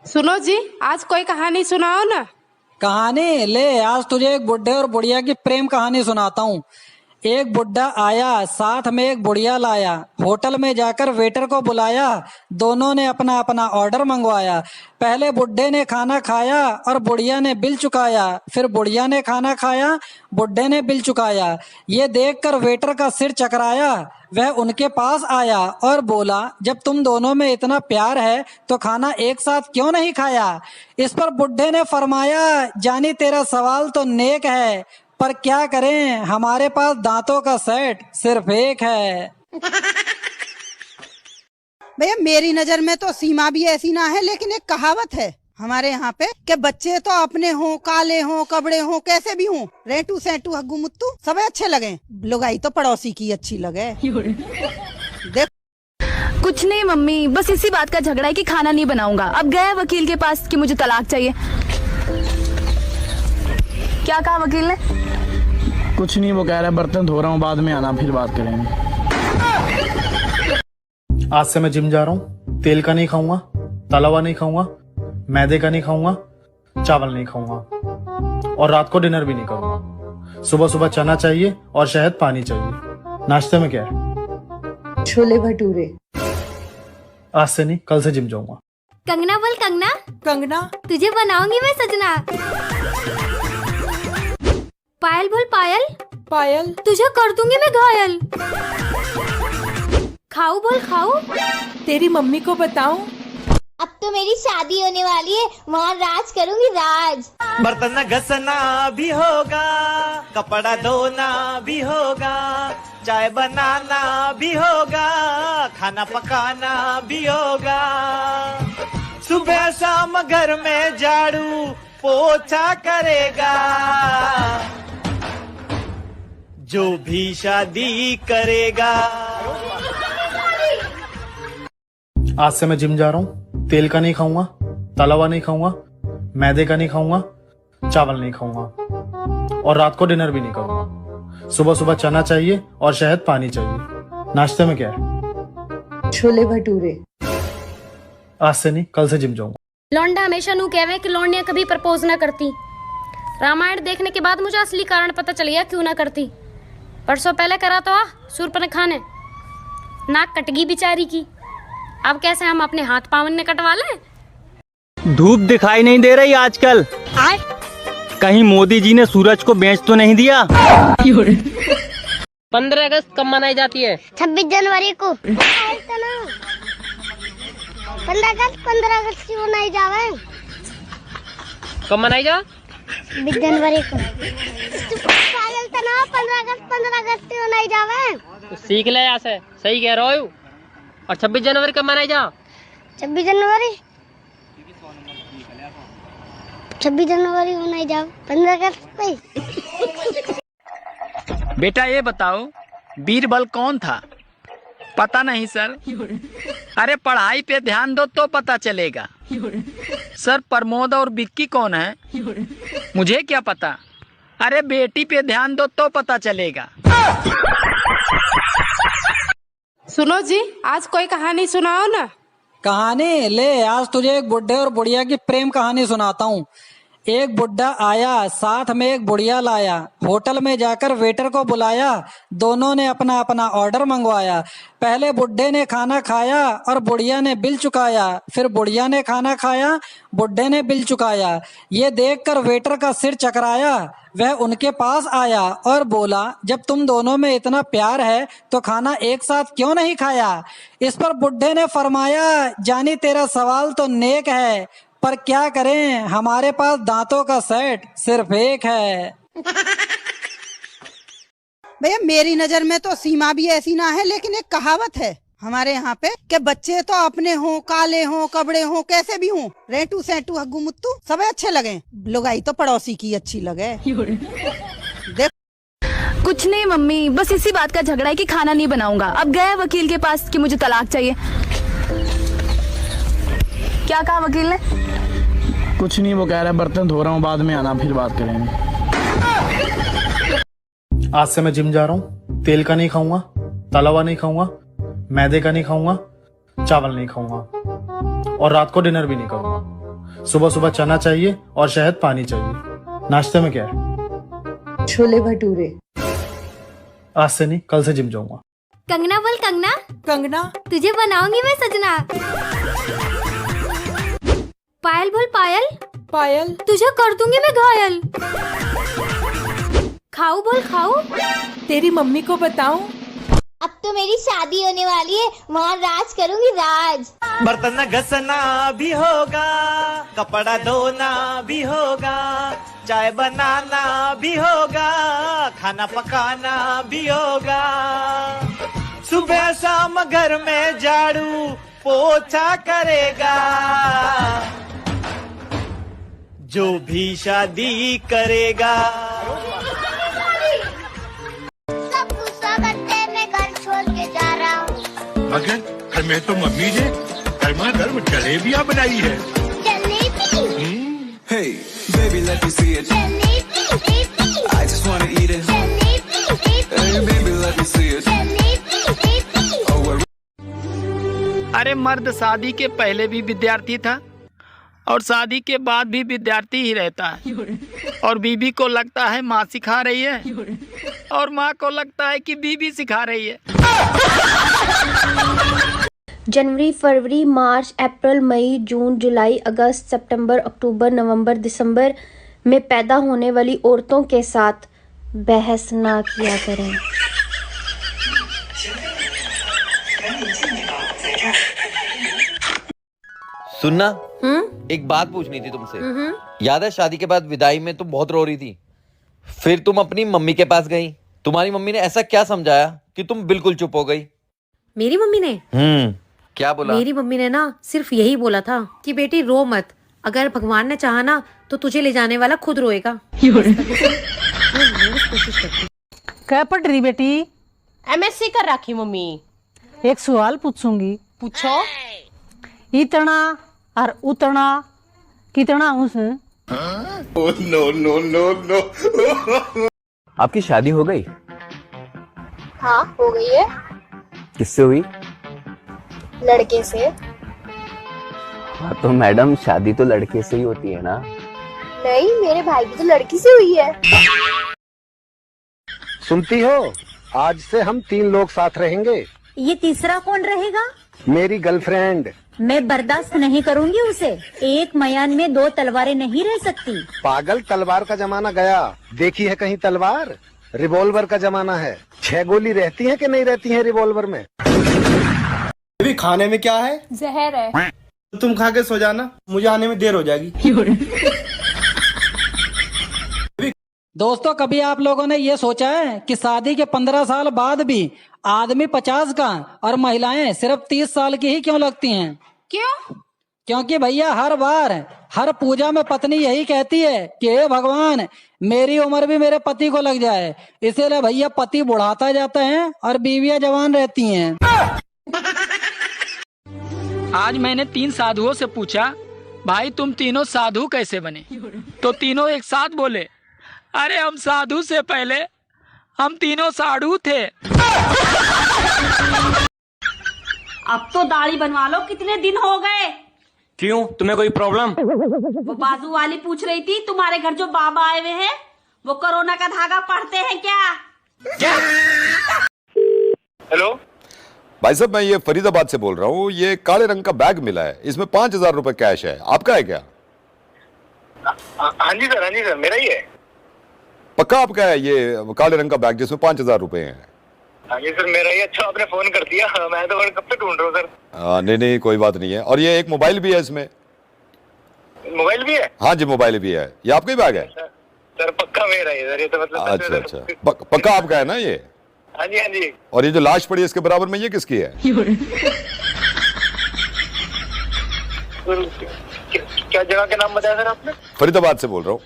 सुनो जी, आज कोई कहानी सुनाओ ना। कहानी ले, आज तुझे एक बुढ़े और बुढ़िया की प्रेम कहानी सुनाता हूँ। एक बुढ़ा आया, साथ में एक बुढ़िया लाया। होटल में जाकर वेटर को बुलाया, दोनों ने अपना अपना ऑर्डर मंगवाया। पहले बुढ़े ने खाना खाया और बुढ़िया ने बिल चुकाया। फिर बुढ़िया ने खाना खाया, बुढ़े ने बिल चुकाया। ये देखकर वेटर का सिर चकराया। वह उनके पास आया और बोला, जब तुम दोनों में इतना प्यार है तो खाना एक साथ क्यों नहीं खाया। इस पर बुढ़े ने फरमाया, जानी तेरा सवाल तो नेक है, पर क्या करें, हमारे पास दांतों का सेट सिर्फ एक है। भैया मेरी नजर में तो सीमा भी ऐसी ना है, लेकिन एक कहावत है हमारे यहाँ पे कि बच्चे तो अपने हों, काले हों, कबड़े हों, कैसे भी हों, रेटू सेटू हग्गू मुत्तू सब अच्छे लगे, लुगाई तो पड़ोसी की अच्छी लगे। देख कुछ नहीं मम्मी, बस इसी बात का झगड़ा है कि खाना नहीं बनाऊंगा। अब गए वकील के पास कि मुझे तलाक चाहिए। क्या कहा वकील ने? कुछ नहीं, वो कह रहा है बर्तन धो रहा हूँ, बाद में आना, फिर बात करेंगे। आज से मैं जिम जा रहा हूँ, तेल का नहीं खाऊंगा, तला हुआ नहीं खाऊंगा, मैदे का नहीं खाऊंगा, चावल नहीं खाऊंगा और रात को डिनर भी नहीं करूंगा। सुबह सुबह चना चाहिए और शहद पानी चाहिए। नाश्ते में क्या है? छोले भटूरे। आज से नहीं, कल से जिम जाऊंगा। कंगना बोल कंगना। कंगना तुझे बनाऊंगी मैं सजना। पायल बोल पायल। पायल। तुझे कर दूंगी मैं घायल। खाऊ बोल खाऊ। तेरी मम्मी को बताऊं? अब तो मेरी शादी होने वाली है, वहाँ राज करूंगी राज। बर्तन घसना भी होगा, कपड़ा धोना भी होगा, चाय बनाना भी होगा, खाना पकाना भी होगा। सुबह शाम घर में झाड़ू पोछा करेगा, जो भी शादी करेगा। आज से मैं जिम जा रहा हूँ, तेल का नहीं खाऊंगा, तला हुआ नहीं खाऊंगा, मैदे का नहीं खाऊंगा, चावल नहीं खाऊंगा और रात को डिनर भी नहीं करूंगा। सुबह सुबह चना चाहिए और शहद पानी चाहिए। नाश्ते में क्या है? छोले भटूरे। आज से नहीं, कल से जिम जाऊंगा। लौंडा हमेशा नू कहवे कि लौंडियां कभी प्रपोज ना करती। रामायण देखने के बाद मुझे असली कारण पता चल गया क्यों ना करती। परसों पहले करा तो सूरपन खाने, नाक कटगी बेचारी की। अब कैसे हम अपने हाथ पावन ने कटवा लें? धूप दिखाई नहीं दे रही आजकल। कहीं मोदी जी ने सूरज को बेच तो नहीं दिया? 15 अगस्त कब मनाई जाती है? 26 जनवरी को। 15 अगस्त की मनाई जावे। कब मनाई जा? 20 जनवरी को। 15 अगस्त की मनाई जावे। तो सीख ले यहाँ से, सही कह रहा हो। और 26 जनवरी कब मनाई जा? 26 जनवरी मनाई जाओ 15 अगस्त पे। बेटा ये बताओ, बीरबल कौन था? पता नहीं सर। अरे पढ़ाई पे ध्यान दो तो पता चलेगा। सर प्रमोद और विक्की कौन है? मुझे क्या पता। अरे बेटी पे ध्यान दो तो पता चलेगा। सुनो जी, आज कोई कहानी सुनाओ ना। कहानी ले, आज तुझे एक बुढ़े और बुढ़िया की प्रेम कहानी सुनाता हूँ। एक बुढ़ा आया, साथ में एक बुढ़िया लाया। होटल में जाकर वेटर को बुलाया, दोनों ने अपना अपना ऑर्डर मंगवाया। पहले बुढ़े ने खाना खाया और बुढ़िया ने बिल चुकाया। फिर बुढ़िया ने खाना खाया, बुढ़े ने बिल चुकाया। ये देखकर वेटर का सिर चकराया। वह उनके पास आया और बोला, जब तुम दोनों में इतना प्यार है तो खाना एक साथ क्यों नहीं खाया। इस पर बुढ़े ने फरमाया, जानी तेरा सवाल तो नेक है, पर क्या करें, हमारे पास दांतों का सेट सिर्फ एक है। भैया मेरी नजर में तो सीमा भी ऐसी ना है, लेकिन एक कहावत है हमारे यहाँ पे कि बच्चे तो अपने हों, काले हों, कबड़े हों, कैसे भी हों, रेटू सेटू हग्गू मुत्तू सब अच्छे लगे, लुगाई तो पड़ोसी की अच्छी लगे। देख कुछ नहीं मम्मी, बस इसी बात का झगड़ा है कि खाना नहीं बनाऊंगा। अब गए वकील के पास कि मुझे तलाक चाहिए। क्या कहा वकील ने? कुछ नहीं, वो कह रहा है बर्तन धो रहा हूँ, बाद में आना, फिर बात करेंगे। आज से मैं जिम जा रहा हूँ, तेल का नहीं खाऊंगा, तला हुआ नहीं खाऊंगा, मैदे का नहीं खाऊंगा, चावल नहीं खाऊंगा और रात को डिनर भी नहीं करूंगा। सुबह सुबह चना चाहिए और शहद पानी चाहिए। नाश्ते में क्या है? छोले भटूरे। आज से नहीं, कल से जिम जाऊंगा। कंगना बोल कंगना, कंगना। तुझे बनाऊंगी मैं सजना। पायल बोल पायल, पायल। तुझे कर दूंगी मैं घायल। खाऊ बोल खाऊ, तेरी मम्मी को बताऊं? अब तो मेरी शादी होने वाली है, वहाँ राज करूंगी राज। बर्तन घसना भी होगा, कपड़ा धोना भी होगा, चाय बनाना भी होगा, खाना पकाना भी होगा। सुबह शाम घर में झाड़ू पोछा करेगा, जो भी शादी करेगा। सबको स्वागत है, मैं घर छोड़ के जा रहा हूँ। मगर घर में तो मम्मी ने गर्मा गर्म जलेबियाँ बनाई है। Jalebi. Hey, baby, let me see it. Jalebi. I just wanna eat it. Jalebi. Hey, baby, let me see it. Jalebi. Oh, we're अरे मर्द शादी के पहले भी विद्यार्थी था और शादी के बाद भी विद्यार्थी ही रहता है। और बीबी को लगता है माँ सिखा रही है और माँ को लगता है कि बीबी सिखा रही है। जनवरी, फरवरी, मार्च, अप्रैल, मई, जून, जुलाई, अगस्त, सितंबर, अक्टूबर, नवंबर, दिसंबर में पैदा होने वाली औरतों के साथ बहस ना किया करें। सुनना, एक बात पूछनी थी तुमसे। याद है शादी के बाद विदाई में तुम बहुत रो रही थी, फिर तुम अपनी मम्मी के पास गई। तुम्हारी मम्मी ने ऐसा क्या समझाया कि तुम बिल्कुल चुप हो गई? मेरी मम्मी ने क्या बोला? मेरी मम्मी ने ना सिर्फ यही बोला था कि बेटी रो मत, अगर भगवान ने चाहा ना तो तुझे ले जाने वाला खुद रोएगा। क्या पढ़ रही बेटी? MSc कर रखी मम्मी। एक सवाल पूछूंगी। पूछो। इतना और उतना कितना उस? No no no no. आपकी शादी हो गई? हाँ, हो गई है। किससे हुई? लड़के से। हाँ तो मैडम, शादी तो लड़के से ही होती है ना? नहीं, मेरे भाई की तो लड़की से हुई है। सुनती हो, आज से हम 3 लोग साथ रहेंगे। ये तीसरा कौन रहेगा? मेरी गर्लफ्रेंड। मैं बर्दाश्त नहीं करूंगी उसे। एक मयान में 2 तलवारें नहीं रह सकती। पागल, तलवार का जमाना गया। देखी है कहीं तलवार? रिवॉल्वर का जमाना है। 6 गोली रहती है कि नहीं रहती है रिवॉल्वर में? अभी खाने में क्या है? जहर है। तो तुम खा के सो जाना, मुझे आने में देर हो जाएगी। दोस्तों, कभी आप लोगों ने ये सोचा है कि शादी के 15 साल बाद भी आदमी 50 का और महिलाएं सिर्फ 30 साल की ही क्यों लगती हैं? क्यों? क्योंकि भैया हर बार हर पूजा में पत्नी यही कहती है कि हे भगवान, मेरी उम्र भी मेरे पति को लग जाए। इसीलिए भैया पति बुढ़ाता जाता है और बीवियां जवान रहती हैं। आज मैंने 3 साधुओं से पूछा, भाई तुम तीनों साधु कैसे बने? तो तीनों एक साथ बोले, अरे हम साधु से पहले हम तीनों साधु थे। अब तो दाढ़ी बनवा लो, कितने दिन हो गए? क्यों, तुम्हें कोई प्रॉब्लम? वो बाजू वाली पूछ रही थी, तुम्हारे घर जो बाबा आए हुए हैं वो कोरोना का धागा पढ़ते हैं क्या? हेलो भाई साहब, मैं ये फरीदाबाद से बोल रहा हूँ। ये काले रंग का बैग मिला है, इसमें 5000 रुपए कैश है। आपका है क्या? हाँ जी सर, मेरा ही है। पक्का आपका है ये काले रंग का बैग जिसमें 5000 रुपए हैं? हाँ जी सर, मेरा ही। अच्छा, आपने फोन कर दिया, मैं तो कब से ढूंढ रहा हूँ सर। नहीं, कोई बात नहीं है। और ये एक मोबाइल भी है इसमें। मोबाइल भी है? हाँ जी, मोबाइल भी है। ये आपका ही बैग है? सर पक्का मेरा ही सर, ये तो मतलब। अच्छा, पक्का आपका है ना ये? हाँ जी। और ये जो लाश पड़ी है इसके बराबर में, ये किसकी है? क्या जगह के नाम बताया सर आपने? फरीदाबाद से बोल रहा हूँ।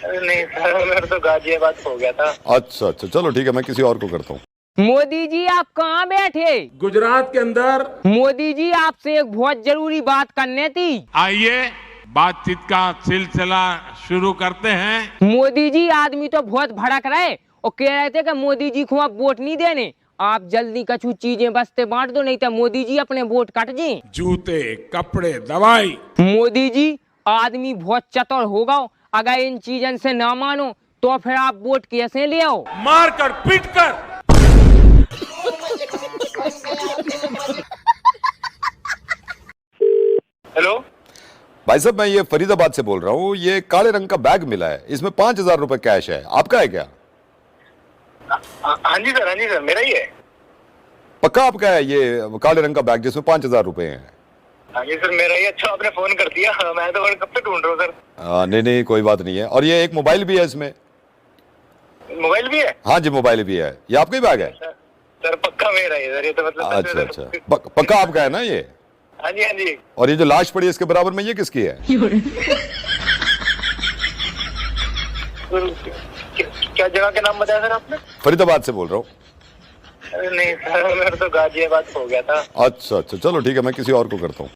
नहीं सर, मेरा तो गाजियाबाद हो गया था। अच्छा, चलो ठीक है, मैं किसी और को करता हूँ। मोदी जी आप कहाँ बैठे? गुजरात के अंदर। मोदी जी आपसे एक बहुत जरूरी बात करनी थी। आइए बातचीत का सिलसिला शुरू करते हैं। मोदी जी, आदमी तो बहुत भड़क रहे और कह रहे थे कि मोदी जी को आप वोट नहीं देने। आप जल्दी कछु चीजें बस्ते बांट दो, नहीं तो मोदी जी अपने वोट कट जाए। जूते, कपड़े, दवाई। मोदी जी, आदमी बहुत चतुर होगा। अगर इन चीजन से ना मानो तो फिर आप वोट कैसे ले आओ? मार कर पीट कर। हेलो भाई साहब, मैं ये फरीदाबाद से बोल रहा हूँ। ये काले रंग का बैग मिला है, इसमें 5,000 रुपए कैश है, आपका है क्या? हाँ जी सर, मेरा ही है। पक्का आपका है ये काले रंग का बैग जिसमें 5,000 रुपए हैं? हाँ जी सर, मेरा ही। अच्छा, आपने फोन कर दिया, मैं तो कब से ढूंढ रहा हूँ सर। नहीं, कोई बात नहीं है। और ये एक मोबाइल भी है इसमें। मोबाइल भी है? हाँ जी, मोबाइल भी है। ये आपका ही बैग है? सर पक्का मेरा ही सर, ये तो मतलब। अच्छा, पक्का आपका है ना ये? हाँ जी। और ये जो लाश पड़ी है इसके बराबर में, ये किसकी है? क्या जगह के नाम बताया सर आपने? फरीदाबाद से बोल रहा हूँ। नहीं सर, मेरा तो गाजियाबाद हो गया था। अच्छा, चलो ठीक है, मैं किसी और को करता हूँ।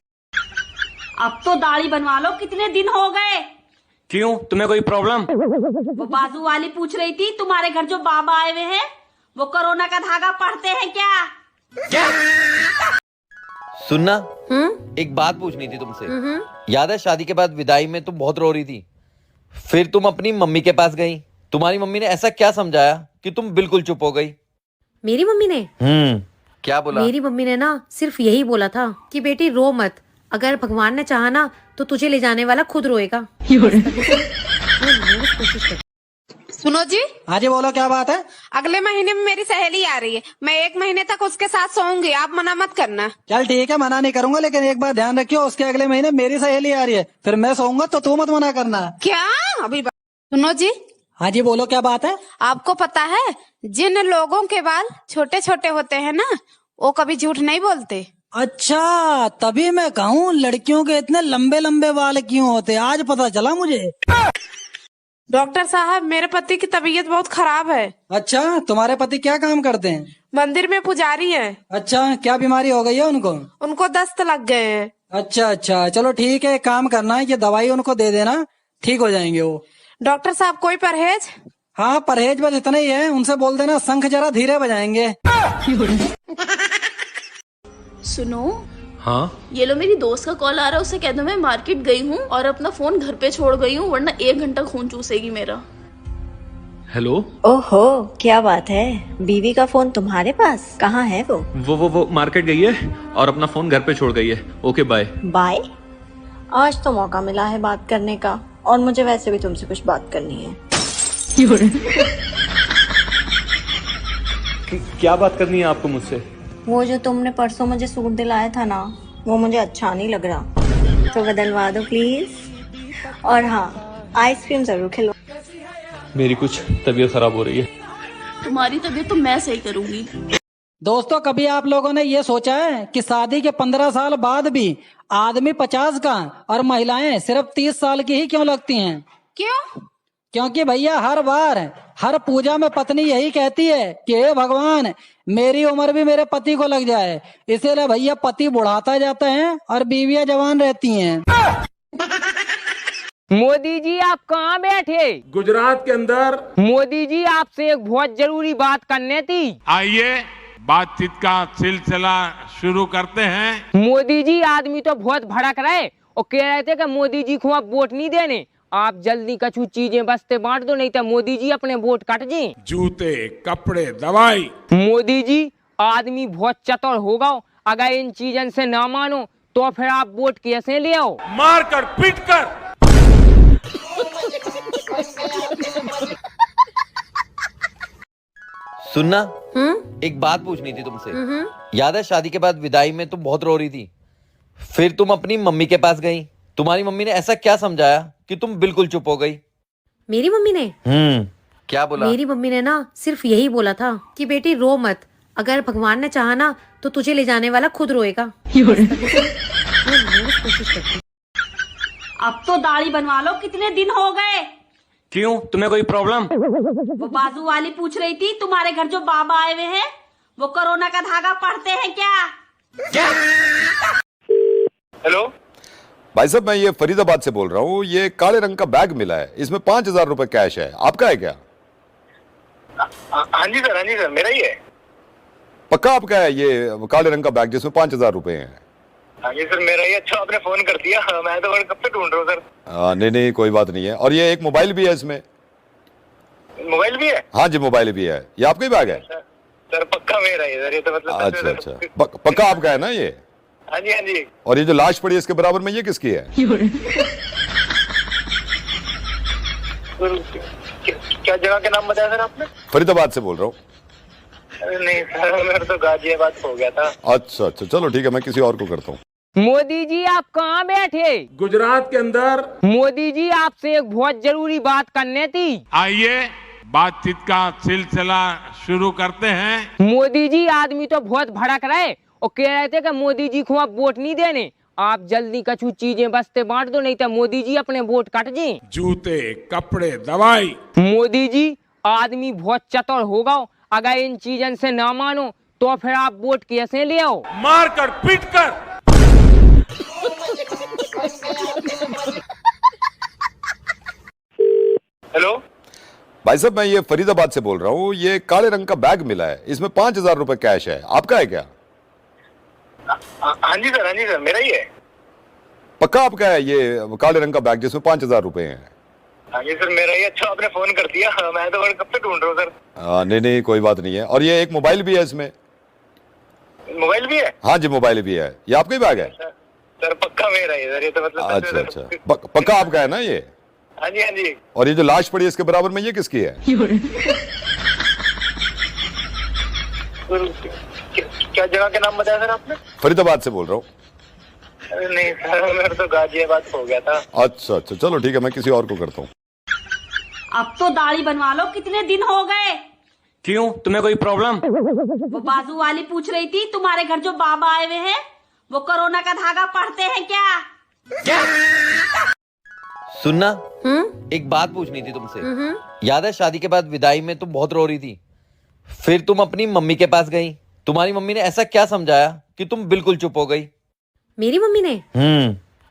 अब तो दाढ़ी बनवा लो, कितने दिन हो गए। क्यों, तुम्हें कोई प्रॉब्लम? वो बाजू वाली पूछ रही थी, तुम्हारे घर जो बाबा आए हुए हैं वो कोरोना का धागा पढ़ते हैं क्या? सुनना, एक बात पूछनी थी तुमसे। याद है शादी के बाद विदाई में तुम बहुत रो रही थी, फिर तुम अपनी मम्मी के पास गई। तुम्हारी मम्मी ने ऐसा क्या समझाया कि तुम बिल्कुल चुप हो गई? मेरी मम्मी ने क्या बोला? मेरी मम्मी ने ना सिर्फ यही बोला था कि बेटी रो मत, अगर भगवान ने चाहा ना तो तुझे ले जाने वाला खुद रोएगा। सुनो जी। हाँ जी, बोलो क्या बात है? अगले महीने में मेरी सहेली आ रही है, मैं 1 महीने तक उसके साथ सोऊंगी, आप मना मत करना। चल ठीक है, मना नहीं करूंगा, लेकिन एक बात ध्यान रखियो, उसके अगले महीने मेरी सहेली आ रही है, फिर मैं सोऊंगा तो तू मत मना करना। क्या? अभी सुनो जी। हाँ जी, बोलो क्या बात है? आपको पता है जिन लोगों के बाल छोटे छोटे होते हैं ना, वो कभी झूठ नहीं बोलते। अच्छा, तभी मैं कहूँ लड़कियों के इतने लंबे लंबे बाल क्यों होते, आज पता चला मुझे। डॉक्टर साहब, मेरे पति की तबीयत बहुत खराब है। अच्छा, तुम्हारे पति क्या काम करते हैं? मंदिर में पुजारी है। अच्छा, क्या बीमारी हो गई है उनको? उनको दस्त लग गए हैं। अच्छा, चलो ठीक है, काम करना है, ये दवाई उनको दे देना, ठीक हो जाएंगे वो। डॉक्टर साहब, कोई परहेज? हाँ, परहेज बस इतना ही है, उनसे बोल देना शंख जरा धीरे बजाएंगे। सुनो। हाँ? ये लो, मेरी दोस्त का कॉल आ रहा है, उसे कह दो मैं मार्केट गई हूँ और अपना फोन घर पे छोड़ गई हूँ, वरना 1 घंटा खून चूसेगी मेरा। हेलो। ओहो, क्या बात है, बीवी का फोन तुम्हारे पास? कहाँ है वो? वो मार्केट गई है और अपना फोन घर पे छोड़ गई है। Okay bye. बाय? आज तो मौका मिला है बात करने का, और मुझे वैसे भी तुमसे कुछ बात करनी है। क्या बात करनी है आपको मुझसे? वो जो तुमने परसों मुझे सूट दिलाया था ना, वो मुझे अच्छा नहीं लग रहा, तो बदलवा दो प्लीज। और हाँ, आइसक्रीम जरूर खिलो। मेरी कुछ तबीयत खराब हो रही है। तुम्हारी तबीयत तो मैं सही करूंगी। दोस्तों, कभी आप लोगों ने ये सोचा है कि शादी के 15 साल बाद भी आदमी 50 का और महिलाएं सिर्फ 30 साल की ही क्यों लगती हैं? क्यों? क्योंकि भैया हर बार हर पूजा में पत्नी यही कहती है कि हे भगवान, मेरी उम्र भी मेरे पति को लग जाए। इसीलिए भैया पति बुढ़ाता जाता है और बीवियां जवान रहती हैं। मोदी जी, आप कहाँ बैठे? गुजरात के अंदर। मोदी जी, आपसे एक बहुत जरूरी बात करनी थी। आइए बातचीत का सिलसिला शुरू करते हैं। मोदी जी, आदमी तो बहुत भड़क रहे और कह रहे थे कि मोदी जी को आप वोट नहीं देने। आप जल्दी कछु चीजें बस्ते बांट दो, नहीं तो मोदी जी अपने वोट काट दें। जूते, कपड़े, दवाई। मोदी जी, आदमी बहुत चतुर होगा, अगर इन चीजन से ना मानो तो फिर आप वोट कैसे ले आओ? मार कर पीट कर। सुनना, एक बात पूछनी थी तुमसे। याद है शादी के बाद विदाई में तुम बहुत रो रही थी, फिर तुम अपनी मम्मी के पास गई। तुम्हारी मम्मी ने ऐसा क्या समझाया कि तुम बिल्कुल चुप हो गई? मेरी मम्मी ने क्या बोला? मेरी मम्मी ने ना सिर्फ यही बोला था कि बेटी रो मत, अगर भगवान ने चाहा ना तो तुझे ले जाने वाला खुद रोएगा। अब तो दाढ़ी बनवा लो, कितने दिन हो गए। क्यों, तुम्हें कोई प्रॉब्लम? वो बाजू वाली पूछ रही थी, तुम्हारे घर जो बाबा आए हुए हैं वो कोरोना का धागा पढ़ते हैं क्या? हेलो भाई साहब, मैं ये फरीदाबाद से बोल रहा हूँ। ये काले रंग का बैग मिला है, इसमें 5,000 रुपए कैश है, आपका है क्या? हाँ जी सर, मेरा ही है। पक्का आपका है ये काले रंग का बैग जिसमें 5,000 रुपए हैं? हाँ जी सर, मेरा ही अच्छा आपने फोन कर दिया। मैं तो कब से ढूंढ रहा हूँ सर। नहीं नहीं कोई बात नहीं है। और ये एक मोबाइल भी है इसमें। मोबाइल भी है? हाँ जी मोबाइल भी है। ये आपका ही बैग है? सर पक्का मेरा ही सर, ये तो मतलब अच्छा अच्छा पक्का आपका है ना ये? हाँ जी हाँ जी। और ये जो लाश पड़ी है इसके बराबर में, ये किसकी है? क्या जगह के नाम बताया सर आपने? फरीदाबाद से बोल रहा हूँ। अरे नहीं सर, मेरा तो गाजियाबाद हो गया था। अच्छा अच्छा चलो ठीक है, मैं किसी और को करता हूँ। मोदी जी आप कहाँ बैठे? गुजरात के अंदर। मोदी जी आपसे एक बहुत जरूरी बात करनी थी। आइए बातचीत का सिलसिला शुरू करते हैं। मोदी जी आदमी तो बहुत भड़क रहे और कह रहे थे कि मोदी जी को आप वोट नहीं देने, आप जल्दी कछु चीजें बस्ते बांट दो, नहीं तो मोदी जी अपने वोट कट जाए। जूते कपड़े दवाई। मोदी जी आदमी बहुत चतुर होगा, अगर इन चीजों से ना मानो तो फिर आप वोट कैसे ले आओ? मार कर पीट कर। हेलो भाई साहब, मैं ये फरीदाबाद से बोल रहा हूँ। ये काले रंग का बैग मिला है, इसमें 5,000 रुपए कैश है। आपका है क्या? हाँ जी सर, मेरा ही है। पक्का आपका है ये काले रंग का बैग जिसमें 5,000 रुपए हैं? हाँ जी सर, मेरा ही अच्छा आपने फोन कर दिया। मैं तो कब से ढूंढ रहा हूँ सर। नहीं नहीं कोई बात नहीं है। और ये एक मोबाइल भी है इसमें। मोबाइल भी है? हाँ जी मोबाइल भी है। ये आपका ही बैग है? सर पक्का मेरा ही सर, ये तो मतलब अच्छा अच्छा पक्का आपका है ना ये? हाँ जी हाँ जी। और ये जो लाश पड़ी है इसके बराबर में, ये किसकी है? क्या जगह के नाम बताया सर आपने? फरीदाबाद से बोल रहा हूँ। अरे नहीं सर, मेरा तो गाजियाबाद हो गया था। अच्छा अच्छा चलो ठीक है, मैं किसी और को करता हूँ। अब तो दाढ़ी बनवा लो, कितने दिन हो गए। क्यों, तुम्हें कोई प्रॉब्लम? वो बाजू वाली पूछ रही थी तुम्हारे घर जो बाबा आए हुए हैं वो कोरोना का धागा पढ़ते हैं क्या? सुनना, एक बात पूछनी थी तुमसे। याद है शादी के बाद विदाई में तुम बहुत रो रही थी, फिर तुम अपनी मम्मी के पास गई। तुम्हारी मम्मी ने ऐसा क्या समझाया कि तुम बिल्कुल चुप हो गई? मेरी मम्मी ने?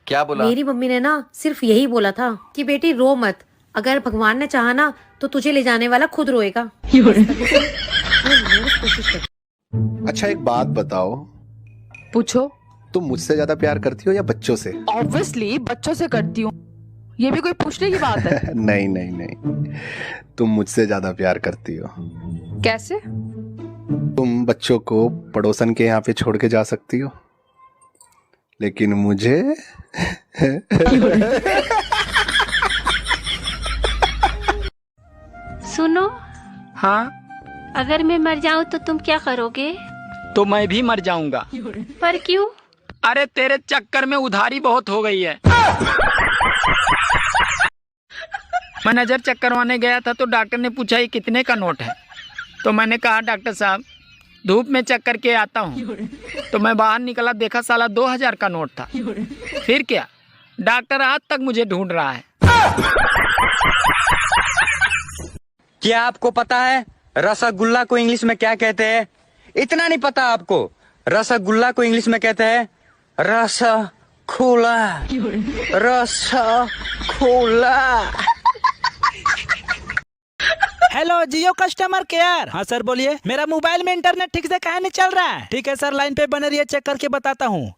क्या बोला? मेरी मम्मी ने ना सिर्फ यही बोला था कि बेटी रो मत, अगर भगवान ने चाहा ना तो तुझे ले जाने वाला खुद रोएगा। अच्छा एक बात बताओ, पूछो। तुम मुझसे ज्यादा प्यार करती हो या बच्चों से? ऑब्वियसली बच्चों से करती हूँ, ये भी कोई पूछने की बात है? नहीं नहीं नहीं, तुम मुझसे ज्यादा प्यार करती हो। कैसे? तुम बच्चों को पड़ोसन के यहाँ पे छोड़ के जा सकती हो, लेकिन मुझे सुनो। हाँ? अगर मैं मर जाऊँ तो तुम क्या करोगे? तो मैं भी मर जाऊंगा। पर क्यों? अरे तेरे चक्कर में उधारी बहुत हो गई है। मैं नजर चेक करवाने गया था तो डॉक्टर ने पूछा ये कितने का नोट है, तो मैंने कहा डॉक्टर साहब धूप में चेक करके आता हूँ। तो मैं बाहर निकला, देखा साला 2,000 का नोट था। फिर क्या, डॉक्टर आज तक मुझे ढूंढ रहा है। क्या आपको पता है रसगुल्ला को इंग्लिश में क्या कहते हैं? इतना नहीं पता आपको? रसगुल्ला को इंग्लिश में कहते हैं रसखोला। रसखोला। हेलो जियो कस्टमर केयर। हाँ सर बोलिए। मेरा मोबाइल में इंटरनेट ठीक से काहे नहीं चल रहा है? ठीक है सर, लाइन पे बने रहिए, चेक करके बताता हूँ।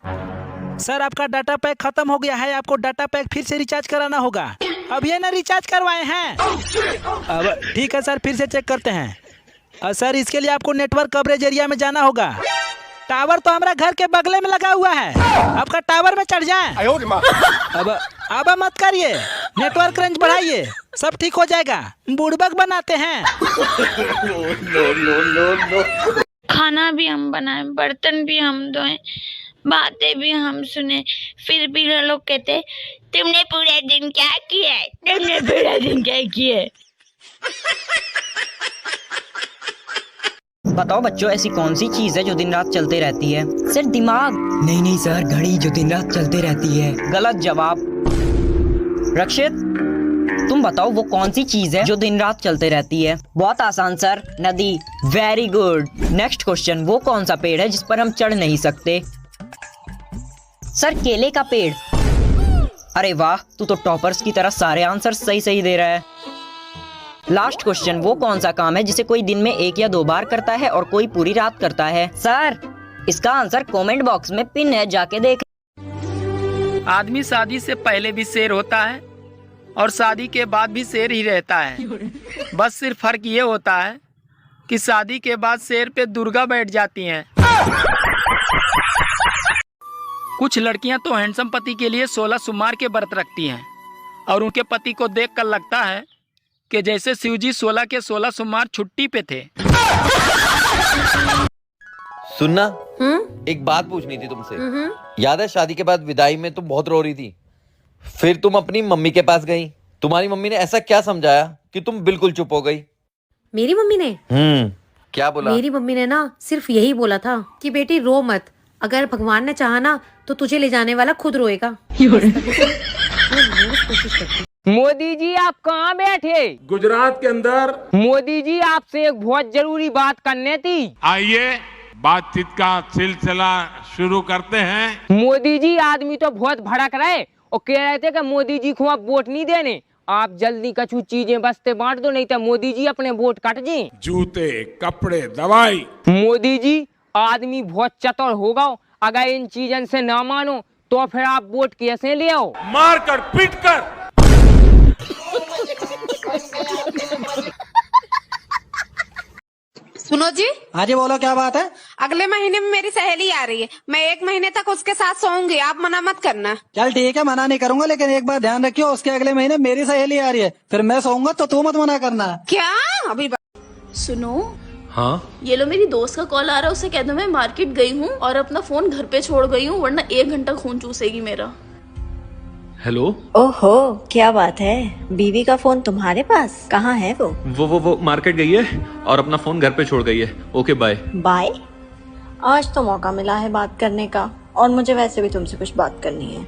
सर आपका डाटा पैक खत्म हो गया है, आपको डाटा पैक फिर से रिचार्ज कराना होगा। अब ये ना रिचार्ज करवाए हैं? अब ठीक है सर, फिर से चेक करते हैं। सर इसके लिए आपको नेटवर्क कवरेज एरिया में जाना होगा। टावर तो हमारा घर के बगले में लगा हुआ है, आपका टावर में चढ़ जाए। अब मत करिए, नेटवर्क रेंज बढ़ाइए, सब ठीक हो जाएगा। बुड़बक बनाते हैं। खाना भी हम बनाए, बर्तन भी हम धोए, बातें भी हम सुने, फिर भी लोग कहते तुमने पूरे दिन क्या किया है? तुमने पूरा दिन क्या किया है? बताओ बच्चों, ऐसी कौन सी चीज है जो दिन रात चलते रहती है? सर दिमाग। नहीं सर, घड़ी जो दिन रात चलती रहती है। गलत जवाब। रक्षित तुम बताओ वो कौन सी चीज है जो दिन रात चलते रहती है? बहुत आसान सर, नदी। Very good. नेक्स्ट क्वेश्चन, वो कौन सा पेड़ है जिस पर हम चढ़ नहीं सकते? सर केले का पेड़। अरे वाह, तू तो टॉपर्स की तरह सारे आंसर सही दे रहा है। लास्ट क्वेश्चन, वो कौन सा काम है जिसे कोई दिन में 1 या 2 बार करता है और कोई पूरी रात करता है? सर इसका आंसर कमेंट बॉक्स में पिन है, जाके देख। आदमी शादी से पहले भी शेर होता है और शादी के बाद भी शेर ही रहता है। बस सिर्फ फर्क ये होता है कि शादी के बाद शेर पे दुर्गा बैठ जाती हैं। कुछ लड़कियां तो हैंडसम पति के लिए 16 सोमवार के व्रत रखती हैं और उनके पति को देखकर लगता है कि जैसे शिवजी 16 के 16 सोमवार छुट्टी पे थे। सुनना, एक बात पूछनी थी तुमसे। याद है शादी के बाद विदाई में तुम बहुत रो रही थी, फिर तुम अपनी मम्मी के पास गई। तुम्हारी मम्मी ने ऐसा क्या समझाया कि तुम बिल्कुल चुप हो गई? मेरी मम्मी ने क्या बोला? मेरी मम्मी ने ना सिर्फ यही बोला था कि बेटी रो मत, अगर भगवान ने चाहा ना तो तुझे ले जाने वाला खुद रोएगा। मोदी जी आप कहाँ बैठे? गुजरात के अंदर। मोदी जी आपसे एक बहुत जरूरी बात करनी थी। आइए बातचीत का सिलसिला शुरू करते हैं। मोदी जी आदमी तो बहुत भड़क रहे और कह रहे थे कि मोदी जी को आप वोट नहीं देने, आप जल्दी कछु चीजें बस्ते बांट दो नहीं तो मोदी जी अपने वोट काट दें। जूते, कपड़े, दवाई। मोदी जी आदमी बहुत चतुर होगा, अगर इन चीजों से ना मानो तो फिर आप वोट कैसे ले आओ? मार कर, पीट कर। सुनो जी। हाँ जी बोलो, क्या बात है? अगले महीने में मेरी सहेली आ रही है, मैं 1 महीने तक उसके साथ सोऊंगी, आप मना मत करना। चल ठीक है, मना नहीं करूंगा, लेकिन एक बात ध्यान रखियो, उसके अगले महीने मेरी सहेली आ रही है, फिर मैं सोऊंगा तो तू मत मना करना। क्या? अभी सुनो। हाँ ये लो, मेरी दोस्त का कॉल आ रहा है, उसे कह दो मैं मार्केट गई हूँ और अपना फोन घर पे छोड़ गई हूँ, वरना 1 घंटा खून चूसेगी मेरा। हेलो। ओहो, क्या बात है, बीवी का फोन तुम्हारे पास? कहाँ है वो मार्केट गई है और अपना फोन घर पे छोड़ गई है। Okay bye. बाय? आज तो मौका मिला है बात करने का, और मुझे वैसे भी तुमसे कुछ बात करनी है।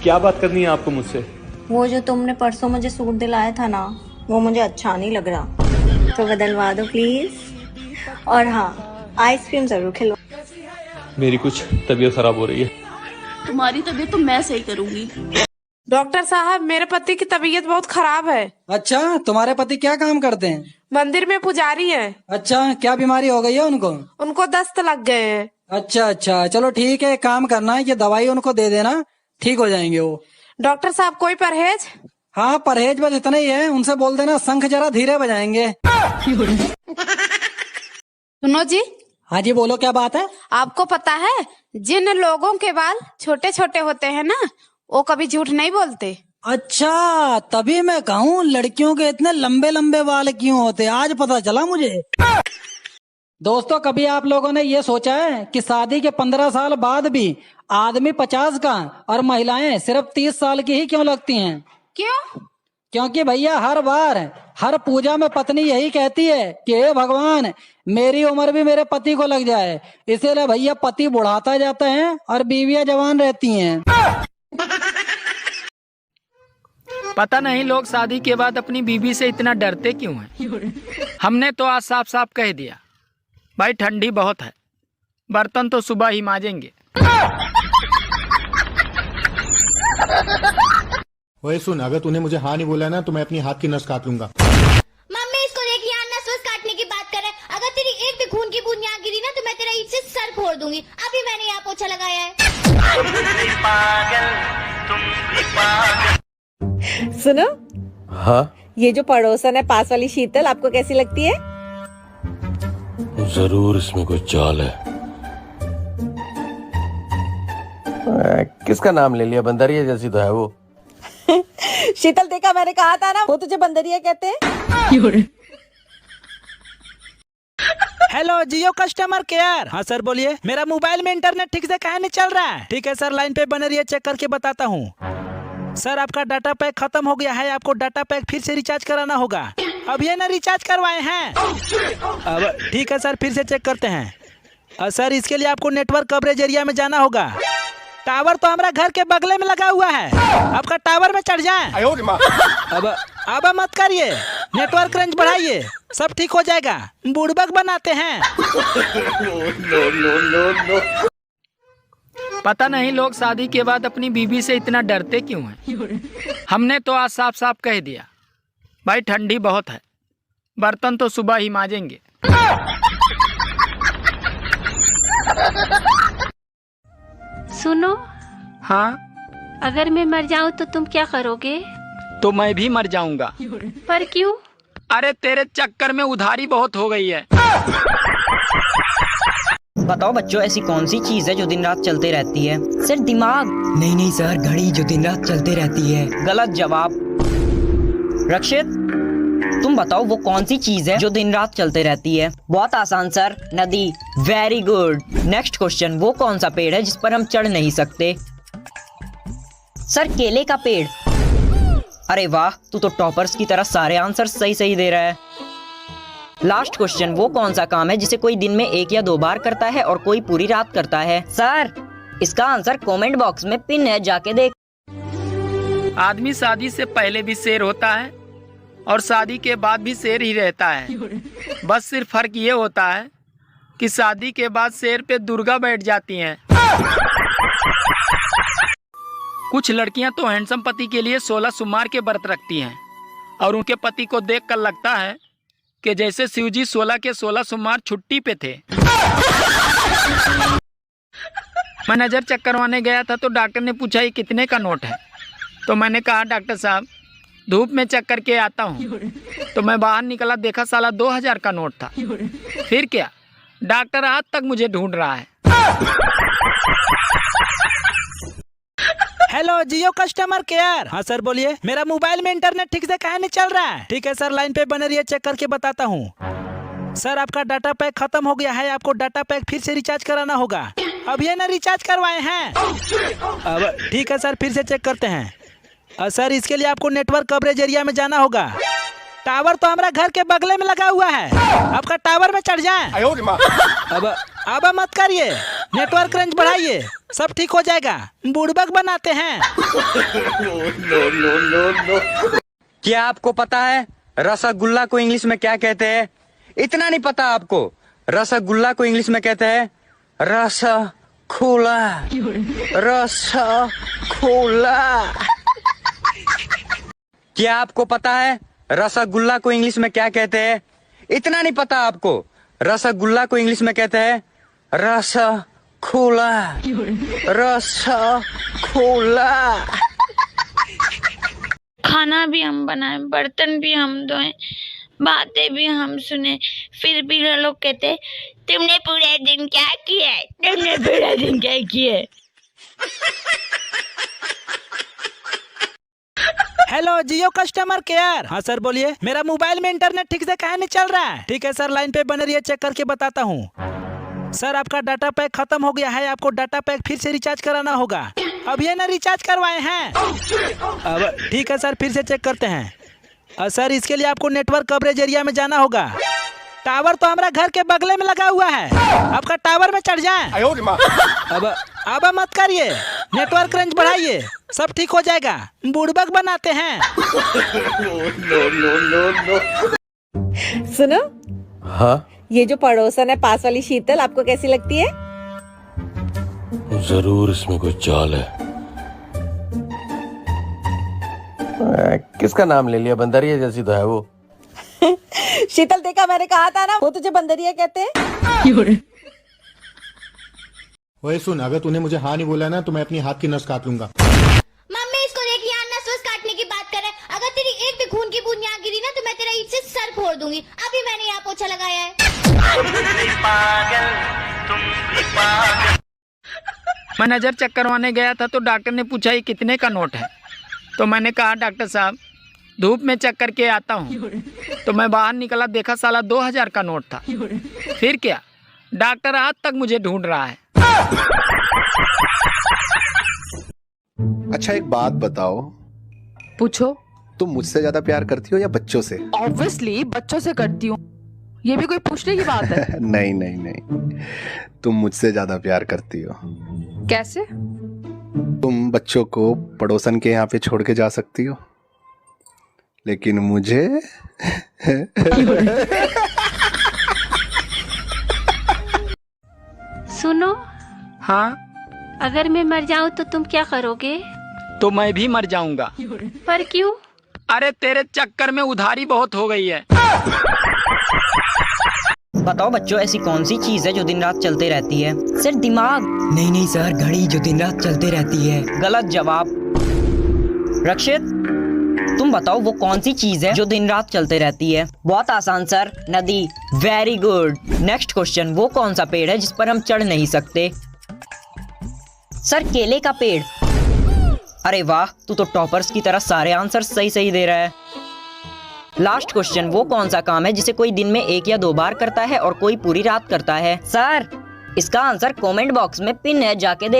क्या बात करनी है आपको मुझसे? वो जो तुमने परसों मुझे सूट दिलाया था ना, वो मुझे अच्छा नहीं लग रहा, तो बदलवा दो प्लीज। और हाँ, आइसक्रीम जरूर खिलवा। मेरी कुछ तबीयत खराब हो रही है। तुम्हारी तबीयत तो मैं सही करूंगी। डॉक्टर साहब, मेरे पति की तबीयत बहुत खराब है। अच्छा, तुम्हारे पति क्या काम करते हैं? मंदिर में पुजारी हैं। अच्छा, क्या बीमारी हो गई है उनको? उनको दस्त लग गए हैं। अच्छा, चलो ठीक है, एक काम करना है, ये दवाई उनको दे देना, ठीक हो जाएंगे वो। डॉक्टर साहब कोई परहेज? हाँ परहेज बस इतना ही है, उनसे बोल देना शंख जरा धीरे बजाएंगे। सुनो जी। हाँ जी बोलो, क्या बात है? आपको पता है जिन लोगों के बाल छोटे छोटे होते हैं ना, वो कभी झूठ नहीं बोलते। अच्छा, तभी मैं कहूँ लड़कियों के इतने लंबे लंबे बाल क्यों होते, आज पता चला मुझे। दोस्तों, कभी आप लोगों ने ये सोचा है कि शादी के 15 साल बाद भी आदमी 50 का और महिलाएं सिर्फ 30 साल की ही क्यों लगती हैं? क्यों? क्योंकि भैया हर बार हर पूजा में पत्नी यही कहती है कि हे भगवान, मेरी उम्र भी मेरे पति को लग जाए, इसीलिए भैया पति बुढ़ाता जाता है और बीवियां जवान रहती हैं। पता नहीं लोग शादी के बाद अपनी बीवी से इतना डरते क्यों हैं। हमने तो आज साफ साफ कह दिया, भाई ठंडी बहुत है, बर्तन तो सुबह ही मांजेंगे। ओए सुन, अगर तूने मुझे हाँ नहीं बोला ना तो मैं अपनी हाथ की नस काट लूंगा। मम्मी इसको देख, यहाँ नस वस काटने की बात कर रहे हैं। अगर तेरी एक भी खून की बूंद यहाँ गिरी ना तो मैं तेरा ईंट से सर फोड़ दूंगी। अभी मैंने यहाँ पोछा लगाया है। सुनो। हाँ ये जो पड़ोसन है पास वाली शीतल, आपको कैसी लगती है? जरूर इसमें कोई चाल है। किसका नाम ले लिया? बंदरिया जैसी तो है वो। शीतल देखा, मैंने कहा था ना, वो तुझे बंदरिया कहते हैं। हेलो जियो कस्टमर केयर। हाँ सर बोलिए, मेरा मोबाइल में इंटरनेट ठीक से काहे नहीं चल रहा है? ठीक है सर, लाइन पे बने रहिए, चेक करके बताता हूँ। सर आपका डाटा पैक खत्म हो गया है, आपको डाटा पैक फिर से रिचार्ज कराना होगा। अब ये ना रिचार्ज करवाए हैं। अब ठीक है सर, फिर से चेक करते हैं। सर इसके लिए आपको नेटवर्क कवरेज एरिया में जाना होगा। टावर तो हमारा घर के बगले में लगा हुआ है, आपका टावर में चढ़ जाए। अब मत करिए, नेटवर्क रेंज बढ़ाइए, सब ठीक हो जाएगा। बुड़बक बनाते हैं। पता नहीं लोग शादी के बाद अपनी बीवी से इतना डरते क्यों हैं। हमने तो आज साफ साफ कह दिया, भाई ठंडी बहुत है, बर्तन तो सुबह ही मांजेंगे। सुनो, हाँ, अगर मैं मर जाऊं तो तुम क्या करोगे? तो मैं भी मर जाऊंगा। पर क्यों? अरे तेरे चक्कर में उधारी बहुत हो गई है। बताओ बच्चों, ऐसी कौन सी चीज है जो दिन रात चलते रहती है? सर दिमाग। नहीं नहीं सर, घड़ी जो दिन रात चलते रहती है। गलत जवाब। रक्षित, तुम बताओ वो कौन सी चीज है जो दिन रात चलते रहती है? बहुत आसान सर, नदी। Very good. नेक्स्ट क्वेश्चन, वो कौन सा पेड़ है जिस पर हम चढ़ नहीं सकते? सर केले का पेड़। अरे वाह, तू तो टॉपर्स की तरह सारे आंसर सही सही दे रहा है। लास्ट क्वेश्चन, वो कौन सा काम है जिसे कोई दिन में 1 या 2 बार करता है और कोई पूरी रात करता है? सर इसका आंसर कमेंट बॉक्स में पिन है, जाके देख। आदमी शादी से पहले भी शेर होता है और शादी के बाद भी शेर ही रहता है। बस सिर्फ फर्क ये होता है कि शादी के बाद शेर पे दुर्गा बैठ जाती हैं। कुछ लड़कियां तो हैंडसम पति के लिए 16 सोमवार के व्रत रखती हैं और उनके पति को देखकर लगता है कि जैसे शिवजी 16 के 16 सोमवार छुट्टी पे थे। मैं नजर चेक करवाने गया था तो डॉक्टर ने पूछा ये कितने का नोट है? तो मैंने कहा डॉक्टर साहब धूप में चेक करके आता हूँ। तो मैं बाहर निकला, देखा साला 2000 का नोट था। फिर क्या, डॉक्टर आज तक मुझे ढूंढ रहा है। हेलो जियो कस्टमर केयर। हाँ सर बोलिए, मेरा मोबाइल में इंटरनेट ठीक से काहे नहीं चल रहा है? ठीक है सर, लाइन पे बने रहिए, चेक करके बताता हूँ। सर आपका डाटा पैक खत्म हो गया है, आपको डाटा पैक फिर से रिचार्ज कराना होगा। अब ये ना रिचार्ज करवाए हैं? अब ठीक है सर, फिर से चेक करते हैं। सर इसके लिए आपको नेटवर्क कवरेज एरिया में जाना होगा। टावर तो हमारा घर के बगले में लगा हुआ है, आपका टावर में चढ़ जाए। अब मत करिए, नेटवर्क रेंज बढ़ाइए, सब ठीक हो जाएगा। बुड़बक बनाते हैं। क्या आपको पता है रसगुल्ला को इंग्लिश में क्या कहते हैं? इतना नहीं पता आपको? रसगुल्ला को इंग्लिश में कहते हैं रसखोला। रसखोला। क्या आपको पता है रसगुल्ला को इंग्लिश में क्या कहते हैं? इतना नहीं पता आपको? रसगुल्ला को इंग्लिश में कहते हैं रसखोला। रसखोला। खाना भी हम बनाए, बर्तन भी हम धोए, बातें भी हम सुने, फिर भी लोग कहते तुमने पूरे दिन क्या किया है? तुमने पूरा दिन क्या किया है? हेलो जियो कस्टमर केयर। हाँ सर बोलिए, मेरा मोबाइल में इंटरनेट ठीक से काहे नहीं चल रहा है? ठीक है सर, लाइन पे बने रहिए, चेक करके बताता हूँ। सर आपका डाटा पैक खत्म हो गया है, आपको डाटा पैक फिर से रिचार्ज कराना होगा। अब ये ना रिचार्ज करवाए हैं? अब ठीक है सर, फिर से चेक करते हैं। सर इसके लिए आपको नेटवर्क कवरेज एरिया में जाना होगा। टावर तो हमारा घर के बगले में लगा हुआ है, आपका टावर में चढ़ जाए। अब मत करिए, नेटवर्क रेंज बढ़ाइए, सब ठीक हो जाएगा। बुड़बक बनाते हैं। सुनो, हाँ ये जो पड़ोसन है पास वाली शीतल, आपको कैसी लगती है? जरूर इसमें कोई चाल है। किसका नाम ले लिया? बंदरिया जैसी तो है वो। शीतल देखा, मैंने कहा था ना, वो तुझे बंदरिया कहते हैं। ओए सुन, अगर तूने मुझे हाँ नहीं बोला ना तो मैं अपनी हाथ की नस काट लूंगा। मम्मी इसको देख, यहाँ नस वस काटने की बात कर रहे हैं। अगर तेरी एक भी खून की बूंद यहाँ गिरी ना तो मैं तेरा ईंट से सर फोड़ दूंगी। अभी मैंने यहाँ पोछा लगाया है। मैं नजर चेक करवाने गया था तो डॉक्टर ने पूछा ये कितने का नोट है? तो मैंने कहा डॉक्टर साहब धूप में चेक करके आता हूँ। तो मैं बाहर निकला, देखा साला 2000 का नोट था। फिर क्या, डॉक्टर आज तक मुझे ढूंढ रहा है। अच्छा एक बात बताओ, पूछो। तुम मुझसे ज्यादा प्यार करती हो या बच्चों से? ऑब्वियसली बच्चों से करती हूँ, ये भी कोई पूछने की बात है? नहीं नहीं नहीं, तुम मुझसे ज्यादा प्यार करती हो। कैसे? तुम बच्चों को पड़ोसन के यहाँ पे छोड़ के जा सकती हो, लेकिन मुझे सुनो, हाँ, अगर मैं मर जाऊं तो तुम क्या करोगे? तो मैं भी मर जाऊंगा। पर क्यों? अरे तेरे चक्कर में उधारी बहुत हो गई है। बताओ बच्चों, ऐसी कौन सी चीज है जो दिन रात चलते रहती है? सर दिमाग। नहीं नहीं सर, घड़ी जो दिन रात चलते रहती है। गलत जवाब। रक्षित, तुम बताओ वो कौन सी चीज है जो दिन रात चलते रहती है? बहुत आसान सर, नदी। Very good. नेक्स्ट क्वेश्चन, वो कौन सा पेड़ है जिस पर हम चढ़ नहीं सकते? सर केले का पेड़। अरे वाह, तू तो टॉपर्स की तरह सारे आंसर सही सही दे रहा है। लास्ट क्वेश्चन, वो कौन सा काम है जिसे कोई दिन में 1 या 2 बार करता है और कोई पूरी रात करता है? सर इसका आंसर कमेंट बॉक्स में पिन है, जाके देख।